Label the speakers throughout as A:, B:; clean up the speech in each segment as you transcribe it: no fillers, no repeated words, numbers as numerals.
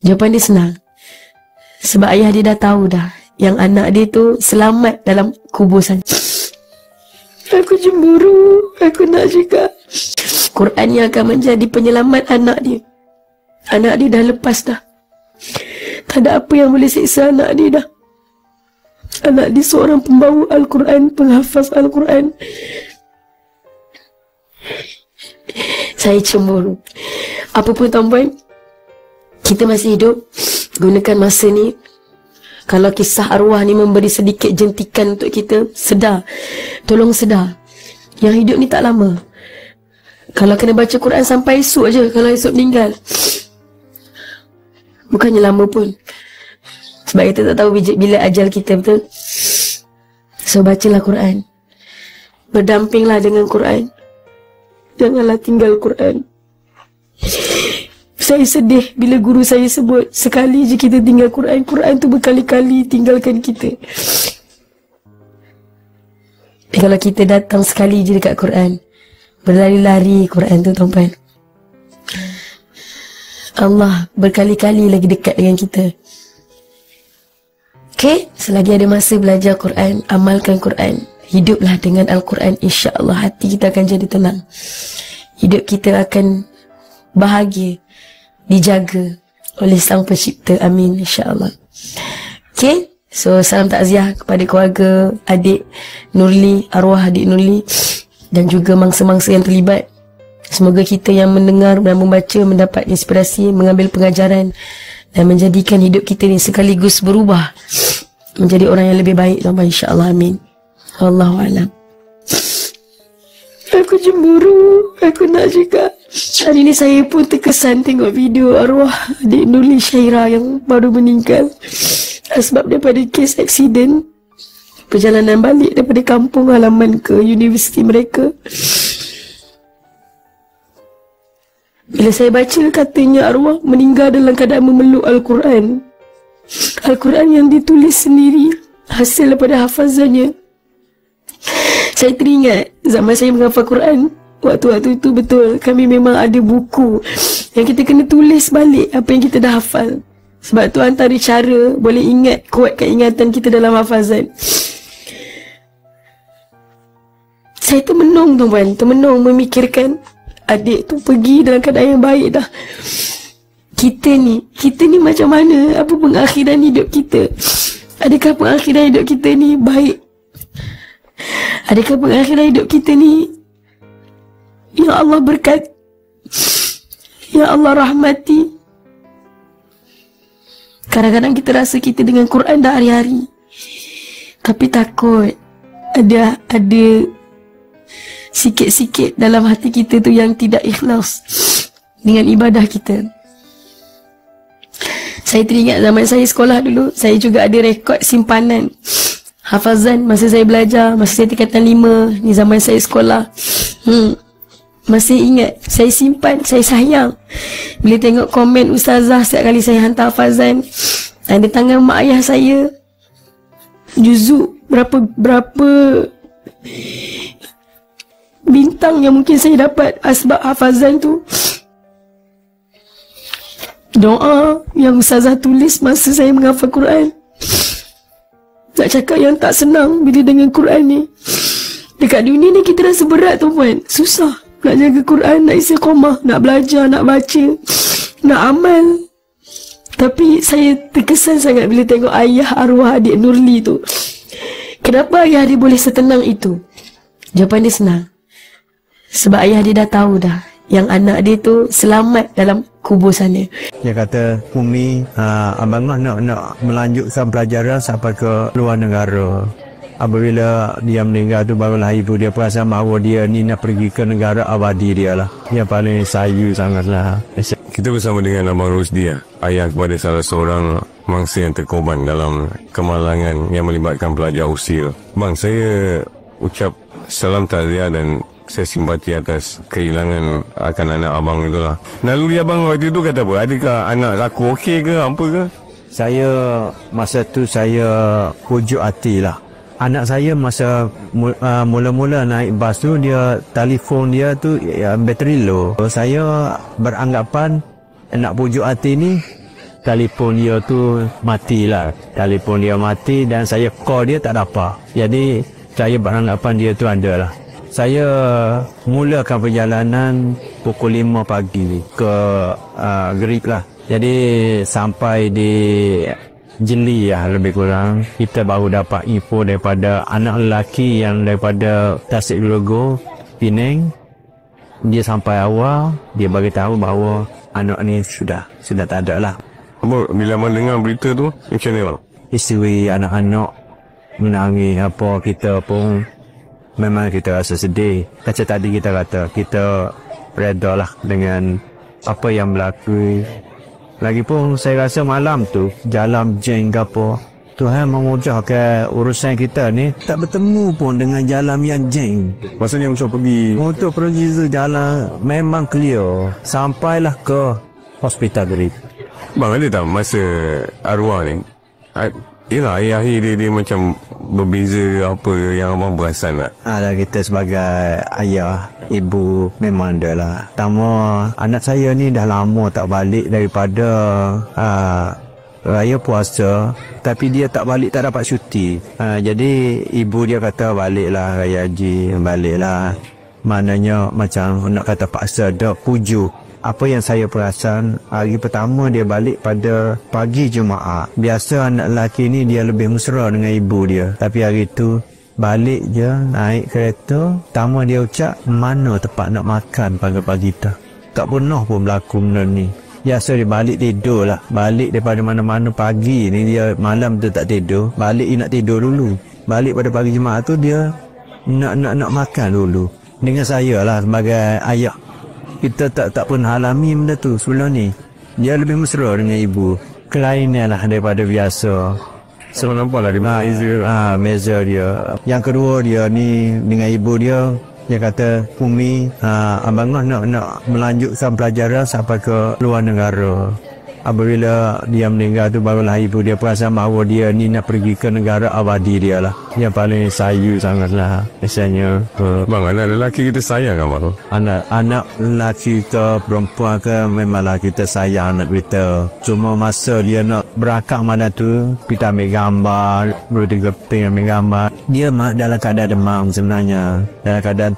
A: Jawapan dia senang. Sebab ayah dia dah tahu dah yang anak dia tu selamat dalam kubusan. Aku cemburu. Aku nak juga Quran yang akan menjadi penyelamat anak dia. Anak dia dah lepas dah. Tak ada apa yang boleh siksa anak dia dah. Anak dia seorang pembawa Al-Quran, penghafaz Al-Quran. Saya cemburu. Apa pun tuan-puan, kita masih hidup. Gunakan masa ni. Kalau kisah arwah ni memberi sedikit jentikan untuk kita, sedar. Tolong sedar. Yang hidup ni tak lama. Kalau kena baca Quran sampai esok je, kalau esok meninggal, bukannya lama pun. Sebab kita tak tahu bila ajal kita, betul? So bacalah Quran. Berdampinglah dengan Quran. Janganlah tinggal Quran. Saya sedih bila guru saya sebut, sekali je kita tinggal Quran, Quran tu berkali-kali tinggalkan kita. Kalau kita datang sekali je dekat Quran, berlari-lari Quran tu, tuan-tuan, Allah berkali-kali lagi dekat dengan kita. Okay, selagi ada masa belajar Quran, amalkan Quran, hiduplah dengan Al-Quran, insya-Allah hati kita akan jadi tenang. Hidup kita akan bahagia, dijaga oleh Sang Pencipta. Amin, insya-Allah. Okay, so salam takziah kepada keluarga adik Nurli, arwah adik Nurli, dan juga mangsa-mangsa yang terlibat. Semoga kita yang mendengar dan membaca mendapat inspirasi, mengambil pengajaran dan menjadikan hidup kita ni sekaligus berubah menjadi orang yang lebih baik, insya-Allah. Amin. Wallahu a'lam. Aku cemburu. Aku nak juga. Hari ni saya pun terkesan tengok video arwah adik Nurli Syaira yang baru meninggal sebab daripada kes aksiden perjalanan balik daripada kampung halaman ke universiti mereka. Bila saya baca katanya arwah meninggal dalam keadaan memeluk Al-Quran. Al-Quran yang ditulis sendiri hasil daripada hafazannya. Saya teringat zaman saya menghafal Quran. Waktu-waktu itu betul, kami memang ada buku yang kita kena tulis balik apa yang kita dah hafal. Sebab tu antara cara boleh ingat, kuatkan ingatan kita dalam hafazan. Saya termenung, tuan-tuan, termenung memikirkan adik tu pergi dalam keadaan yang baik dah. Kita ni macam mana? Apa pengakhiran hidup kita? Adakah pengakhiran hidup kita ni baik? Adakah pengakhiran hidup kita ni Ya Allah berkat, Ya Allah rahmati? Kadang-kadang kita rasa kita dengan Quran dah hari-hari, tapi takut ada sikit-sikit dalam hati kita tu yang tidak ikhlas dengan ibadah kita. Saya teringat zaman saya sekolah dulu, saya juga ada rekod simpanan hafazan masa saya belajar, masa saya tingkatan 5, ni zaman saya sekolah. Masih ingat, saya simpan, saya sayang. Bila tengok komen ustazah setiap kali saya hantar hafazan, ada tangan mak ayah saya, juzuk berapa bintang yang mungkin saya dapat sebab hafazan tu. Doa yang ustazah tulis masa saya menghafal Quran. Nak cakap yang tak senang bila dengan Quran ni. Dekat dunia ni kita rasa berat, tuan-puan. Susah nak jaga Quran, nak istiqamah, nak belajar, nak baca, nak amal. Tapi saya terkesan sangat bila tengok ayah arwah adik Nurli tu. Kenapa ayah dia boleh setenang itu? Jawapan dia senang. Sebab ayah dia dah tahu dah yang anak dia tu selamat dalam kubur sana.
B: Dia kata, Umi, abang nak melanjutkan pelajaran sampai ke luar negara. Apabila dia meninggal tu barulah ibu dia perasan bahawa dia ni nak pergi ke negara abadi dia lah. Dia paling sayu sangatlah.
C: Kita bersama dengan Abang Rusdi, ayah kepada salah seorang mangsa yang terkorban dalam kemalangan yang melibatkan pelajar usia. Bang, saya ucap salam takziah dan saya simpati atas kehilangan akan anak abang itulah. Naluri abang waktu itu kata apa? Adakah anak aku okey ke apa ke?
B: Saya masa tu saya pujuk hati lah. Anak saya masa mula-mula naik bas tu, dia telefon dia tu bateri low. Saya beranggapan nak pujuk hati ni telefon dia tu matilah. Telefon dia mati dan saya call dia tak dapat. Jadi saya beranggapan dia tu ada lah. Saya mulakan perjalanan pukul 5 pagi ke Gerik lah. Jadi sampai di Jeli lah lebih kurang, kita baru dapat info daripada anak lelaki yang daripada Tasik Logo, Penang. Dia sampai awal, dia bagi tahu bahawa anak ni sudah tak ada lah.
C: Bila mendengar berita tu, macam mana bang?
B: Isteri, anak-anak menangis apa, kita pun memang kita rasa sedih. Macam tadi kita kata, kita reda lah dengan apa yang berlaku. Lagipun saya rasa malam tu jalan jeng ke apa, Tuhan memudahkan urusan kita ni, tak bertemu pun dengan jalan yang jeng.
C: Maksudnya untuk pergi
B: tu jalan memang clear. Sampailah ke hospital Gerik.
C: Bang, ada tak masa arwah ni? Yelah, akhir-akhir dia macam berbeza apa yang abang perasan tak?
B: Ada kita sebagai ayah, ibu memang ada lah. Pertama, anak saya ni dah lama tak balik daripada raya puasa, tapi dia tak balik, tak dapat cuti. Jadi ibu dia kata baliklah raya haji, baliklah. Maknanya macam nak kata paksa dah puju. Apa yang saya perasan, hari pertama dia balik pada pagi Jumaat. Biasa anak lelaki ni dia lebih mesra dengan ibu dia. Tapi hari tu balik je, naik kereta. Pertama dia ucap, mana tempat nak makan pagi-pagi tu. Tak pernah pun berlaku benda ni. Biasa dia balik tidur lah. Balik daripada mana-mana pagi ni, dia malam tu tak tidur. Balik dia nak tidur dulu. Balik pada pagi Jumaat tu dia nak makan dulu. Dengan saya lah sebagai ayah, kita tak pernah alami benda tu sebelum ni. Dia lebih mesra dengan ibu. Kelainan lah daripada biasa.
C: Sebab nampak lah dia
B: meza dia. Yang kedua dia ni dengan ibu dia, dia kata, Umi, abang nak melanjutkan pelajaran sampai ke luar negara. Apabila dia meninggal tu, barulah ibu dia perasan bahawa dia ni nak pergi ke negara abadi dia lah. Yang paling sayu sangatlah biasanya.
C: Bang, anak lelaki kita sayang kan bang?
B: Anak lelaki ke perempuan ke, memanglah kita sayang anak kita. Cuma masa dia nak berakak mana tu, kita ambil gambar, bertiga ambil gambar. Dia dalam keadaan demam sebenarnya. Dalam keadaan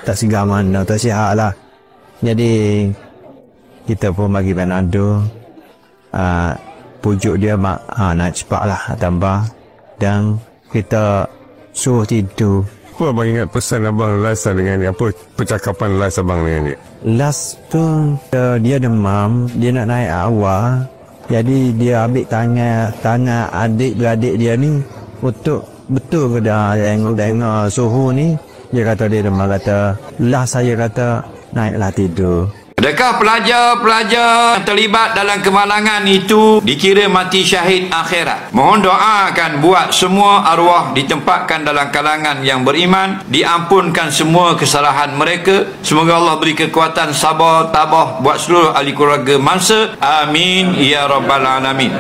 B: tak sigar mana, tak sihat lah. Jadi kita pun bagi Panado, pujuk dia nak cepat lah tambah, dan kita suruh tidur.
C: Apa abang ingat pesan abang last dengan dia? Apa percakapan last abang dengan dia?
B: Last tu dia demam, dia nak naik awal. Jadi dia ambil tangan adik-beradik dia ni untuk betul ke dah tengok suhu ni. Dia kata dia demam, kata last saya kata naiklah tidur.
D: Adakah pelajar-pelajar yang terlibat dalam kemalangan itu dikira mati syahid akhirat? Mohon doakan buat semua arwah ditempatkan dalam kalangan yang beriman, diampunkan semua kesalahan mereka. Semoga Allah beri kekuatan sabar, tabah buat seluruh ahli keluarga mangsa. Amin ya rabbal alamin.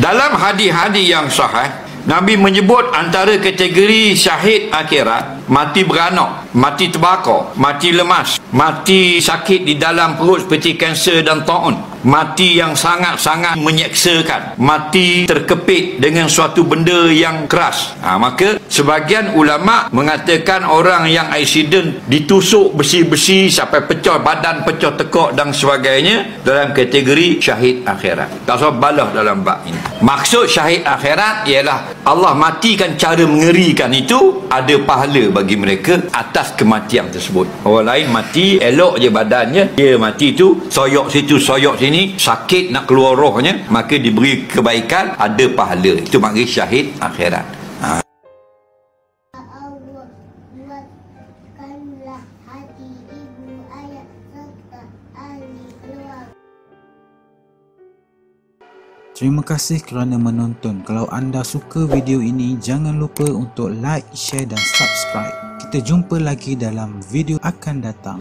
D: Dalam hadis-hadis yang sahih, Nabi menyebut antara kategori syahid akhirat, mati beranak, mati terbakar, mati lemas, mati sakit di dalam perut seperti kanser dan taun, mati yang sangat-sangat menyeksakan, mati terkepit dengan suatu benda yang keras. Maka sebagian ulama mengatakan orang yang aksiden ditusuk besi-besi sampai pecah badan, pecah tekak dan sebagainya dalam kategori syahid akhirat. Tak usah balas dalam bab ini. Maksud syahid akhirat ialah Allah matikan cara mengerikan itu, ada pahala bagi mereka atas kematian tersebut. Orang lain mati elok je badannya, dia mati tu soyok situ soyok sini, sakit nak keluar rohnya, maka diberi kebaikan, ada pahala. Itu maksud syahid akhirat.
E: Terima kasih kerana menonton. Kalau anda suka video ini, jangan lupa untuk like, share dan subscribe. Kita jumpa lagi dalam video akan datang.